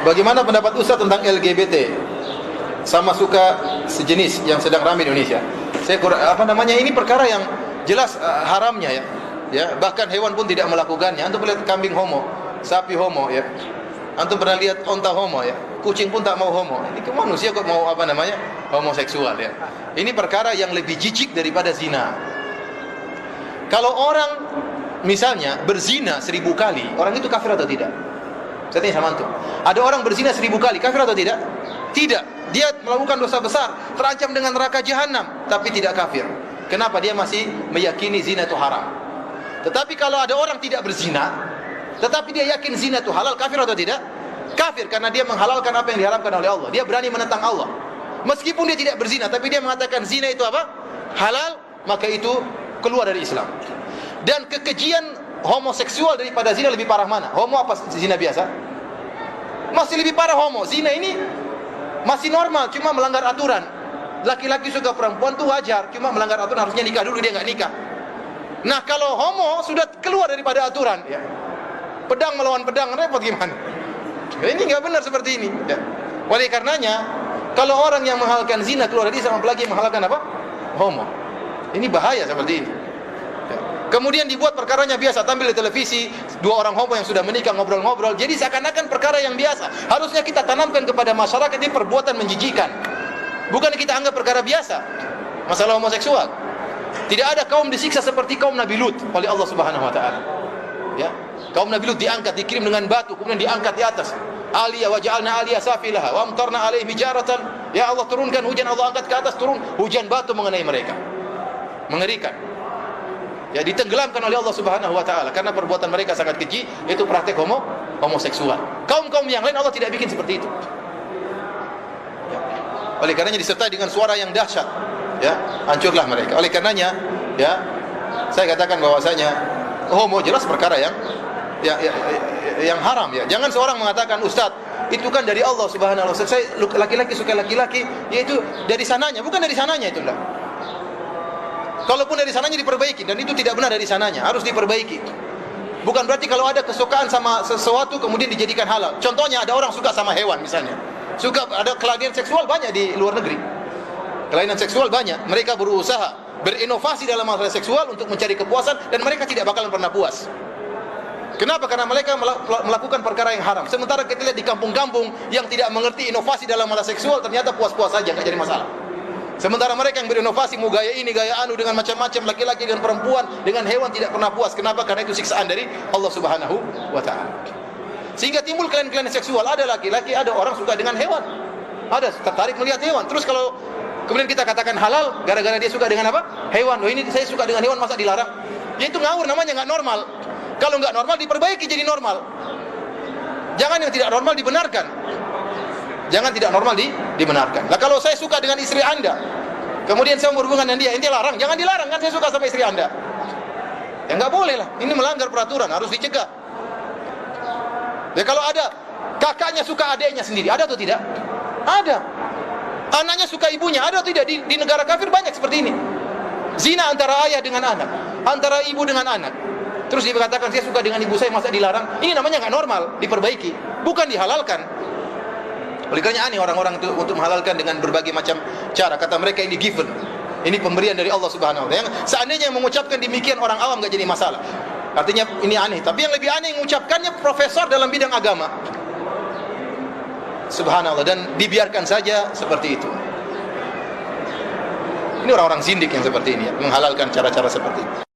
Bagaimana pendapat Ustaz tentang LGBT? Sama suka sejenis yang sedang ramai di Indonesia. Ini perkara yang jelas haramnya ya. Ya, bahkan hewan pun tidak melakukannya. Antum lihat kambing homo, sapi homo ya. Antum pernah lihat onta homo ya. Kucing pun tak mau homo. Ini ke manusia kok mau homoseksual ya. Ini perkara yang lebih jijik daripada zina. Kalau orang misalnya berzina 1000 kali, orang itu kafir atau tidak? Saya tanya sama antum. Ada orang berzina 1000 kali, kafir atau tidak? Tidak. Dia melakukan dosa besar, terancam dengan neraka jahanam, tapi tidak kafir. Kenapa? Dia masih meyakini zina itu haram. Tetapi kalau ada orang tidak berzina, tetapi dia yakin zina itu halal, kafir atau tidak? Kafir, karena dia menghalalkan apa yang diharamkan oleh Allah. Dia berani menentang Allah. Meskipun dia tidak berzina, tapi dia mengatakan zina itu apa? Halal, maka itu keluar dari Islam. Dan kekejian homoseksual daripada zina lebih parah mana? Homo apa zina biasa? Masih lebih parah homo. Zina ini masih normal, cuma melanggar aturan. Laki-laki suka perempuan itu wajar, cuma melanggar aturan, harusnya nikah dulu, dia nggak nikah. Nah, kalau homo sudah keluar daripada aturan ya. Pedang melawan pedang, repot gimana? Ini nggak benar seperti ini ya. Oleh karenanya, kalau orang yang menghalalkan zina keluar dari Islam, apalagi menghalalkan apa? Homo. Ini bahaya seperti ini. Kemudian dibuat perkaranya biasa, tampil di televisi, 2 orang homo yang sudah menikah ngobrol-ngobrol. Jadi seakan-akan perkara yang biasa. Harusnya kita tanamkan kepada masyarakat ini perbuatan menjijikan. Bukan kita anggap perkara biasa. Masalah homoseksual. Tidak ada kaum disiksa seperti kaum Nabi Lut oleh Allah Subhanahu wa taala. Ya. Kaum Nabi Lut diangkat, dikirim dengan batu, kemudian diangkat di atas. Aliyah wa ja'alna aliyah safilaha wa amtarna alaihim hijaratan. Ya Allah turunkan hujan, Allah angkat ke atas, turun hujan batu mengenai mereka. Mengerikan. Ya, ditenggelamkan oleh Allah Subhanahu wa taala karena perbuatan mereka sangat keji, yaitu praktek homoseksual. Kaum-kaum yang lain Allah tidak bikin seperti itu. Ya. Oleh karenanya disertai dengan suara yang dahsyat, ya, hancurlah mereka. Oleh karenanya, ya, saya katakan bahwasanya homo jelas perkara yang haram ya. Jangan seorang mengatakan, "Ustaz, itu kan dari Allah Subhanahu wa taala. Saya laki-laki suka laki-laki, yaitu dari sananya." Bukan dari sananya itu, enggak. Kalaupun dari sananya diperbaiki, dan itu tidak benar dari sananya, harus diperbaiki. Bukan berarti kalau ada kesukaan sama sesuatu kemudian dijadikan halal. Contohnya ada orang suka sama hewan misalnya. Ada kelainan seksual banyak di luar negeri. Kelainan seksual banyak. Mereka berusaha berinovasi dalam masalah seksual untuk mencari kepuasan dan mereka tidak bakalan pernah puas. Kenapa? Karena mereka melakukan perkara yang haram. Sementara kita lihat di kampung-kampung yang tidak mengerti inovasi dalam masalah seksual, ternyata puas-puas saja, nggak jadi masalah. Sementara mereka yang berinovasi, mau gaya ini, gaya anu, dengan macam-macam, laki-laki dengan perempuan, dengan hewan, tidak pernah puas. Kenapa? Karena itu siksaan dari Allah Subhanahu wa ta'ala. Sehingga timbul kelainan-kelainan seksual. Ada laki-laki, ada orang suka dengan hewan, ada tertarik melihat hewan. Terus kalau kemudian kita katakan halal gara-gara dia suka dengan apa? Hewan. Oh, ini saya suka dengan hewan, masa dilarang? Ya itu ngawur, namanya nggak normal. Kalau nggak normal diperbaiki jadi normal. Jangan yang tidak normal dibenarkan. Jangan tidak normal dibenarkan. Nah, kalau saya suka dengan istri Anda, kemudian saya berhubungan dengan dia, ente larang, jangan dilarang, kan saya suka sama istri Anda. Ya nggak boleh lah. Ini melanggar peraturan, harus dicegah. Ya kalau ada kakaknya suka adiknya sendiri, ada atau tidak? Ada. Anaknya suka ibunya, ada atau tidak? Di negara kafir banyak seperti ini. Zina antara ayah dengan anak, antara ibu dengan anak. Terus dia berkatakan, saya suka dengan ibu saya, masa dilarang? Ini namanya nggak normal, diperbaiki, bukan dihalalkan. Oleh karenanya aneh orang-orang itu untuk menghalalkan dengan berbagai macam cara. Kata mereka ini given, ini pemberian dari Allah Subhanahu wa taala. Seandainya yang mengucapkan demikian orang awam nggak jadi masalah. Artinya ini aneh. Tapi yang lebih aneh yang mengucapkannya profesor dalam bidang agama. Subhanallah, dan dibiarkan saja seperti itu. Ini orang-orang zindik yang seperti ini ya, menghalalkan cara-cara seperti itu.